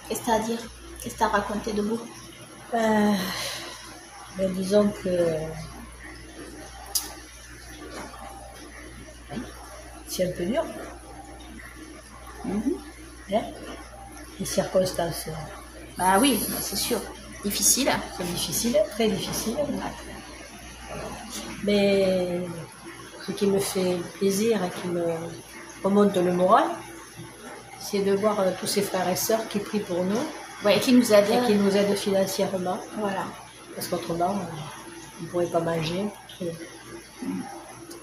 Qu'est-ce que t'as à dire? Qu'est-ce que t'as raconté de beau? Ben, disons que c'est un peu dur. Hein, les circonstances, Bah oui, c'est sûr. Difficile. c'est difficile, très difficile. Mais ce qui me fait plaisir et qui me remonte le moral, c'est de voir tous ces frères et sœurs qui prient pour nous Ouais, qui nous aide. et qui nous aident financièrement. Voilà. Parce qu'autrement, on ne pourrait pas manger. Et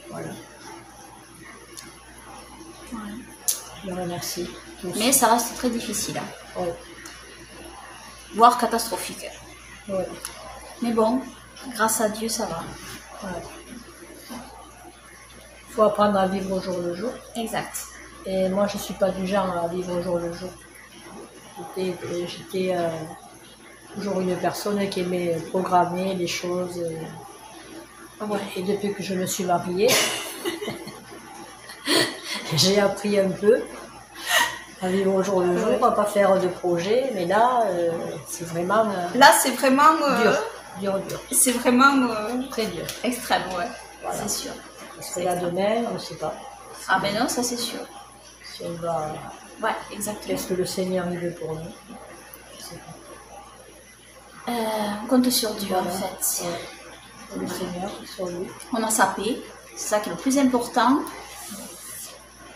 voilà. Je les remercie tous. Mais ça reste très difficile. Ouais. Voire catastrophique. Ouais. Mais bon, grâce à Dieu, ça va. Ouais. Il faut apprendre à vivre au jour le jour. Exact. Et moi, je ne suis pas du genre à vivre au jour le jour. J'étais toujours une personne qui aimait programmer les choses. Ouais. Et depuis que je me suis mariée, j'ai appris un peu à vivre au jour le jour, à pas faire de projet. Mais là, c'est vraiment Là, c'est vraiment... dur. C'est vraiment Très dur. extrême, ouais. Voilà. C'est sûr. Parce que là, demain, on ne sait pas Ah ben non, ça c'est sûr. si on va... Ouais, exactement. Qu'est-ce que le Seigneur il veut pour nous? Je sais pas. On compte sur Dieu, Voilà. en fait. Ouais. Le Seigneur, sur lui. On a sa paix, c'est ça qui est le plus important.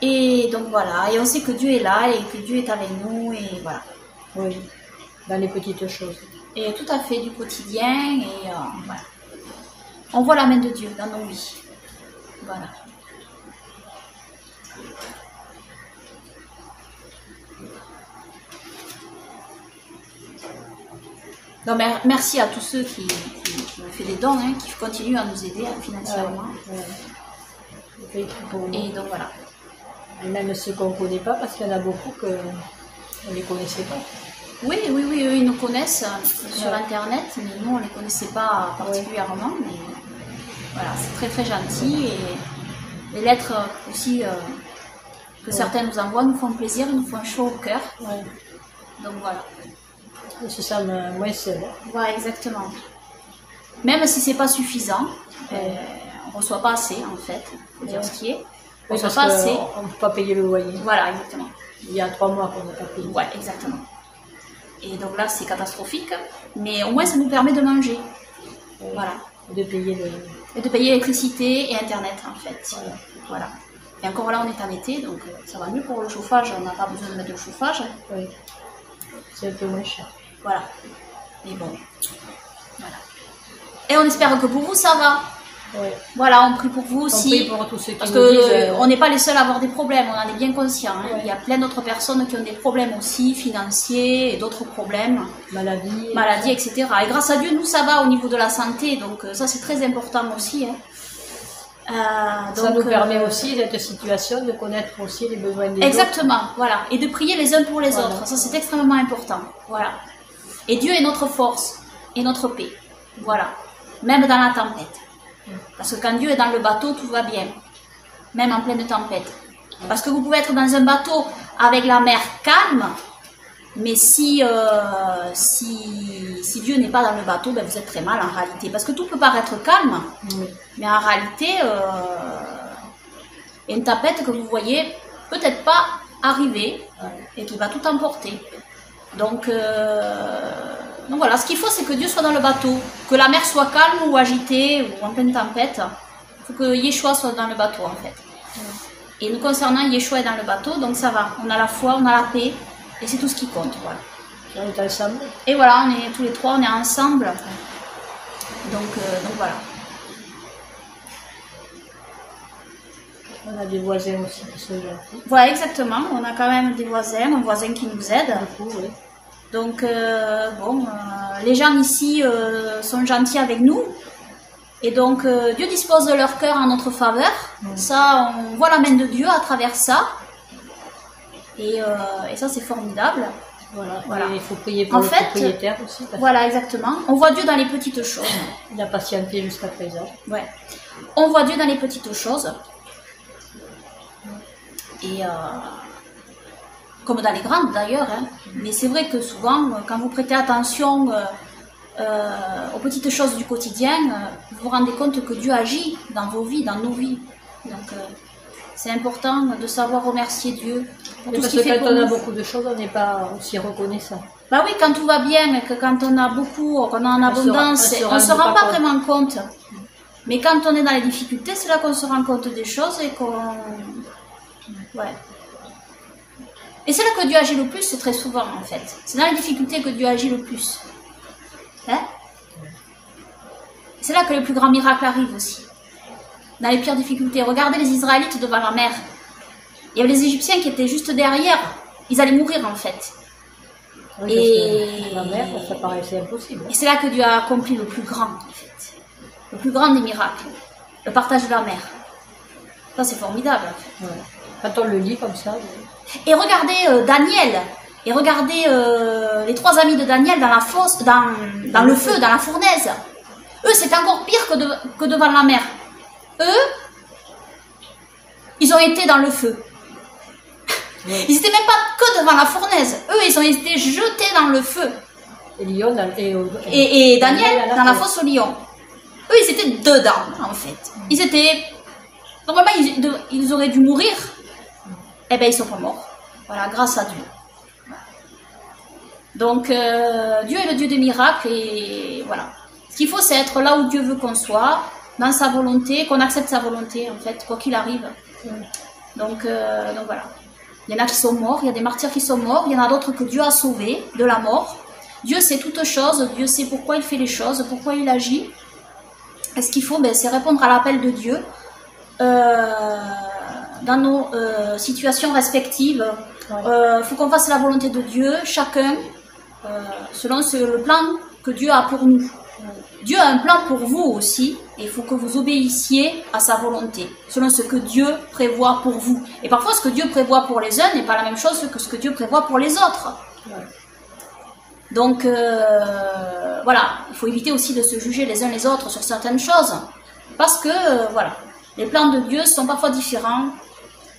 Et donc voilà, et on sait que Dieu est là et que Dieu est avec nous, et voilà. Oui, dans les petites choses. Et tout à fait du quotidien, et voilà. On voit la main de Dieu dans nos vies. Voilà. Non, mais merci à tous ceux qui ont fait des dons, hein, qui continuent à nous aider financièrement. Ouais. Et donc voilà. Et même ceux qu'on ne connaît pas, parce qu'il y en a beaucoup qu'on ne les connaissait pas. Oui, eux ils nous connaissent sur Internet, mais nous on ne les connaissait pas particulièrement. Mais voilà, c'est très très gentil, et les lettres aussi que certains nous envoient nous font plaisir, nous font chaud au cœur. Ouais. Donc voilà. On se sent moins seul. Voilà, exactement. Même si c'est pas suffisant, on ne reçoit pas assez en fait, il faut dire ce qui est. On ne Oui, reçoit parce pas assez. qu'on ne peut pas payer le loyer. Voilà, exactement. Il y a 3 mois qu'on n'a pas payé. Ouais, exactement. Et donc là, c'est catastrophique, mais au moins ça nous permet de manger. Voilà. De payer le... Et de payer l'électricité et Internet, en fait. Voilà. Et encore là, on est en été, donc ça va mieux pour le chauffage. On n'a pas besoin de mettre le chauffage. Oui. C'est un peu moins cher. Voilà. Mais bon. Voilà. Et on espère que pour vous, ça va. Oui. Voilà, on prie pour vous On aussi. prie pour tous ceux qui Parce nous disent... qu'on n'est pas les seuls à avoir des problèmes, on en est bien conscient. Hein. Ouais. Il y a plein d'autres personnes qui ont des problèmes aussi, financiers et d'autres problèmes. Maladies, etc. Et grâce à Dieu, nous, ça va au niveau de la santé. Donc ça, c'est très important aussi. Hein. Ça nous permet aussi, cette situation, de connaître aussi les besoins des autres. Exactement, voilà. Et de prier les uns pour les autres. Ça, c'est extrêmement important. Voilà. Et Dieu est notre force et notre paix. Voilà. Même dans la tempête. Parce que quand Dieu est dans le bateau, tout va bien. Même en pleine tempête. Parce que vous pouvez être dans un bateau avec la mer calme, mais si Dieu n'est pas dans le bateau, ben vous êtes très mal en réalité. Parce que tout peut paraître calme, mais en réalité, il y a une tempête que vous voyez peut-être pas arriver et qui va tout emporter. Donc voilà, ce qu'il faut, c'est que Dieu soit dans le bateau, que la mer soit calme ou agitée ou en pleine tempête. Il faut que Yeshua soit dans le bateau en fait. Et nous concernant, Yeshua est dans le bateau, donc ça va. On a la foi, on a la paix, et c'est tout ce qui compte. Voilà. On est ensemble. Et voilà, on est tous les trois, on est ensemble. Donc voilà. On a des voisins aussi qui sont gentils. Voilà, exactement. On a quand même des voisins, un voisin qui nous aide. Beaucoup, oui. Donc les gens ici sont gentils avec nous. Et donc Dieu dispose de leur cœur en notre faveur. Ça, on voit la main de Dieu à travers ça. Et ça, c'est formidable. Voilà. Et il faut prier pour le propriétaire aussi. Voilà, exactement. On voit Dieu dans les petites choses. Il a patienté jusqu'à présent. Ouais. On voit Dieu dans les petites choses. Et comme dans les grandes d'ailleurs, hein. Mais c'est vrai que souvent, quand vous prêtez attention aux petites choses du quotidien, vous vous rendez compte que Dieu agit dans vos vies, dans nos vies. Donc, c'est important de savoir remercier Dieu pour tout ce qu'il fait pour nous. Quand on a beaucoup de choses, on n'est pas aussi reconnaissant. Bah oui, quand tout va bien, et que quand on a beaucoup, qu'on est en abondance, on ne se rend pas vraiment compte. Mais quand on est dans les difficultés, c'est là qu'on se rend compte des choses et qu'on... Ouais. Et c'est là que Dieu agit le plus, très souvent en fait. C'est dans les difficultés que Dieu agit le plus. Hein? C'est là que les plus grands miracles arrivent aussi. Dans les pires difficultés. Regardez les Israélites devant la mer. Il y avait les Égyptiens qui étaient juste derrière. Ils allaient mourir en fait. Oui, et la mer, ça paraissait impossible. Et c'est là que Dieu a accompli le plus grand en fait. Le plus grand des miracles. Le partage de la mer. Ça c'est formidable. En fait. Ouais. Quand on le lit comme ça... Et regardez Daniel, et regardez les 3 amis de Daniel dans la fosse, dans le feu, dans la fournaise. Eux, c'est encore pire que devant la mer. Eux, ils ont été dans le feu. Oui. Ils n'étaient même pas que devant la fournaise. Eux, ils ont été jetés dans le feu. Et Daniel dans la fosse au lion. Eux, ils étaient dedans, en fait. Ils étaient... Normalement, ils auraient dû mourir. Eh bien, ils ne sont pas morts. Voilà, grâce à Dieu. Donc, Dieu est le Dieu des miracles et voilà. Ce qu'il faut, c'est être là où Dieu veut qu'on soit, dans sa volonté, qu'on accepte sa volonté, en fait, quoi qu'il arrive. Donc voilà. Il y en a qui sont morts, il y a des martyrs qui sont morts, il y en a d'autres que Dieu a sauvés de la mort. Dieu sait toutes choses, Dieu sait pourquoi il fait les choses, pourquoi il agit. Et ce qu'il faut, ben, c'est répondre à l'appel de Dieu. Dans nos situations respectives, faut qu'on fasse la volonté de Dieu, chacun selon le plan que Dieu a pour nous. Dieu a un plan pour vous aussi, et il faut que vous obéissiez à sa volonté, selon ce que Dieu prévoit pour vous. Et parfois, ce que Dieu prévoit pour les uns n'est pas la même chose que ce que Dieu prévoit pour les autres. Donc, voilà, il faut éviter aussi de se juger les uns les autres sur certaines choses, parce que, voilà, les plans de Dieu sont parfois différents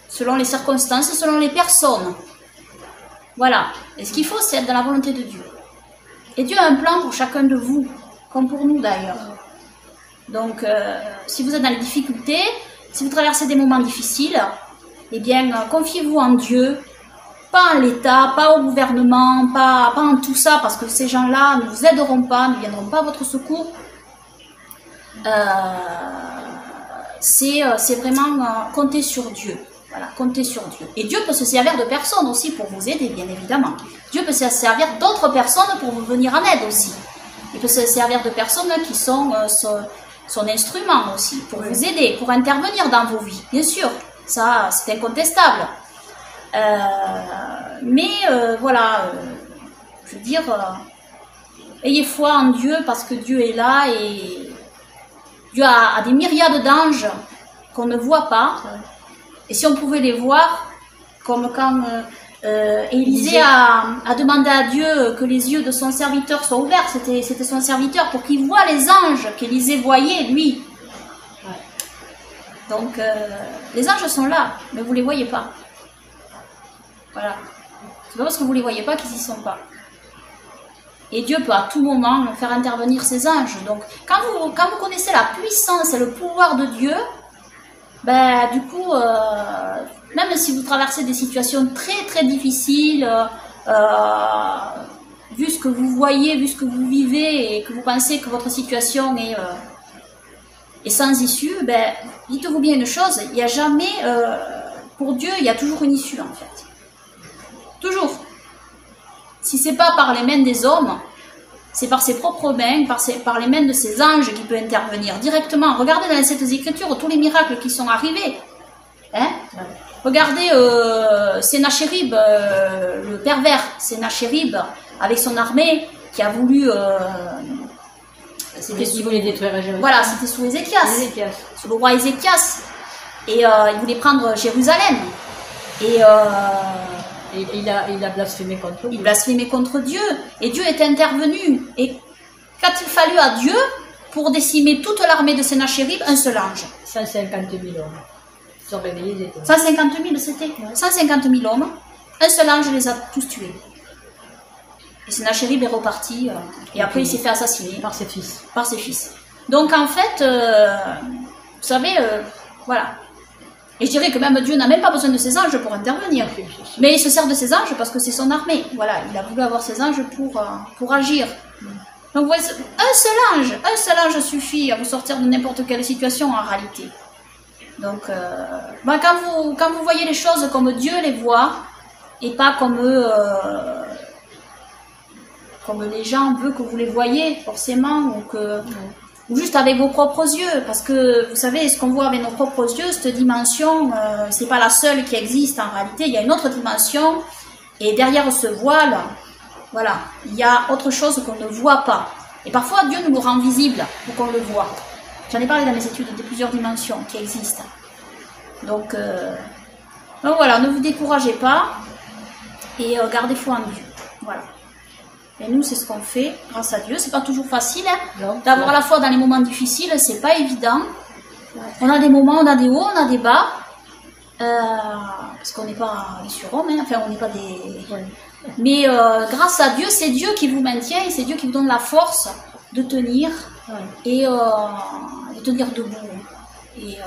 selon les circonstances, selon les personnes. Voilà. Et ce qu'il faut, c'est être dans la volonté de Dieu. Et Dieu a un plan pour chacun de vous, comme pour nous d'ailleurs. Donc, si vous êtes dans les difficultés, si vous traversez des moments difficiles, eh bien, confiez-vous en Dieu, pas en l'État, pas au gouvernement, pas en tout ça, parce que ces gens-là ne vous aideront pas, ne viendront pas à votre secours. C'est vraiment compter sur Dieu. Voilà, comptez sur Dieu. Et Dieu peut se servir de personnes aussi pour vous aider, bien évidemment. Dieu peut se servir d'autres personnes pour vous venir en aide aussi. Il peut se servir de personnes qui sont son instrument aussi, pour vous aider, pour intervenir dans vos vies. Bien sûr, ça, c'est incontestable. Mais voilà, je veux dire, ayez foi en Dieu parce que Dieu est là et Dieu a des myriades d'anges qu'on ne voit pas. Et si on pouvait les voir, comme quand Élisée a demandé à Dieu que les yeux de son serviteur soient ouverts, c'était son serviteur pour qu'il voie les anges qu'Élisée voyait, lui. Donc, les anges sont là, mais vous ne les voyez pas. Voilà. C'est pas parce que vous ne les voyez pas qu'ils n'y sont pas. Et Dieu peut à tout moment faire intervenir ses anges. Donc, quand vous connaissez la puissance et le pouvoir de Dieu, ben, du coup, même si vous traversez des situations très très difficiles, vu ce que vous voyez, vu ce que vous vivez et que vous pensez que votre situation est sans issue, ben, dites-vous bien une chose, il n'y a jamais, pour Dieu, il y a toujours une issue en fait. Toujours. Si c'est pas par les mains des hommes, c'est par ses propres mains, par les mains de ses anges qu'il peut intervenir directement. Regardez dans cette écriture tous les miracles qui sont arrivés. Hein? Regardez Sénachérib, le pervers Sénachérib, avec son armée, qui a voulu... il voulait détruire Jérusalem. Voilà, c'était sous Ézéchias, sous le roi Ézéchias. Et il voulait prendre Jérusalem. Et il a blasphémé contre Dieu. Il blasphémait contre Dieu. Et Dieu est intervenu. Et qu'a-t-il fallu à Dieu pour décimer toute l'armée de Sénachérib? Un seul ange. 150 000 hommes. Ils sont réveillés. 150 000, c'était 150 000 hommes. un seul ange les a tous tués. Et Sennacherib est reparti, et après il s'est fait assassiner. Par ses fils. Par ses fils. Donc en fait, vous savez, voilà. Et je dirais que même Dieu n'a même pas besoin de ses anges pour intervenir. Mais il se sert de ses anges parce que c'est son armée. Voilà, il a voulu avoir ses anges pour agir. Donc vous voyez, un seul ange suffit à vous sortir de n'importe quelle situation en réalité. Donc, quand vous voyez les choses comme Dieu les voit, et pas comme les gens veulent que vous les voyez forcément, ou juste avec vos propres yeux, parce que vous savez, ce qu'on voit avec nos propres yeux, cette dimension, c'est pas la seule qui existe en réalité, il y a une autre dimension, et derrière ce voile, voilà, il y a autre chose qu'on ne voit pas. Et parfois, Dieu nous le rend visible pour qu'on le voit. J'en ai parlé dans mes études de plusieurs dimensions qui existent. Donc voilà, ne vous découragez pas et gardez foi en Dieu. Voilà. Et nous, c'est ce qu'on fait, grâce à Dieu. C'est pas toujours facile d'avoir la foi dans les moments difficiles, c'est pas évident. On a des moments, on a des hauts, on a des bas. Parce qu'on n'est pas des surhommes, hein. Enfin, on n'est pas des... Ouais. Mais grâce à Dieu, c'est Dieu qui vous maintient et c'est Dieu qui vous donne la force de tenir et de tenir debout. Et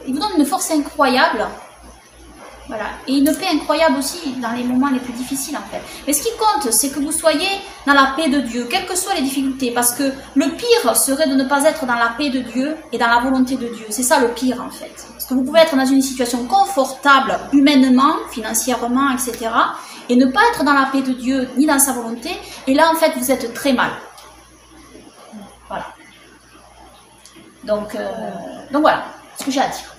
il vous donne une force incroyable. Voilà. Et une paix incroyable aussi dans les moments les plus difficiles en fait. Mais ce qui compte, c'est que vous soyez dans la paix de Dieu, quelles que soient les difficultés. Parce que le pire serait de ne pas être dans la paix de Dieu et dans la volonté de Dieu. C'est ça le pire en fait. Parce que vous pouvez être dans une situation confortable, humainement, financièrement, etc. Et ne pas être dans la paix de Dieu, ni dans sa volonté. Et là en fait, vous êtes très mal. Voilà. Donc voilà ce que j'ai à dire.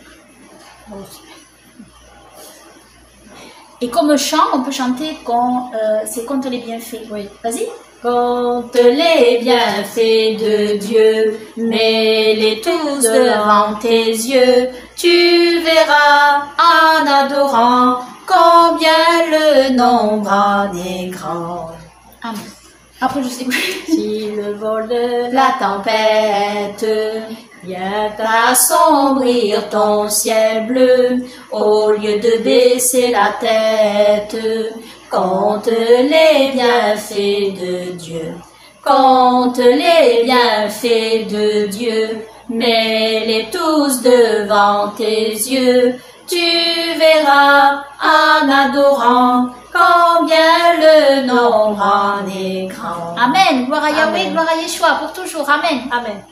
Et comme chant, on peut chanter quand c'est compte les bienfaits. Oui. Vas-y. Compte les bienfaits de Dieu, mets-les tous devant tes yeux. Tu verras en adorant combien le nombre en est grand. Amen. Après, je sais quoi. Si le vol de la tempête vient assombrir ton ciel bleu, au lieu de baisser la tête, compte les bienfaits de Dieu. Compte les bienfaits de Dieu, mets-les tous devant tes yeux. Tu verras en adorant combien le nombre en est grand. Amen. Gloire à Yahweh, gloire à Yeshua pour toujours. Amen. Amen.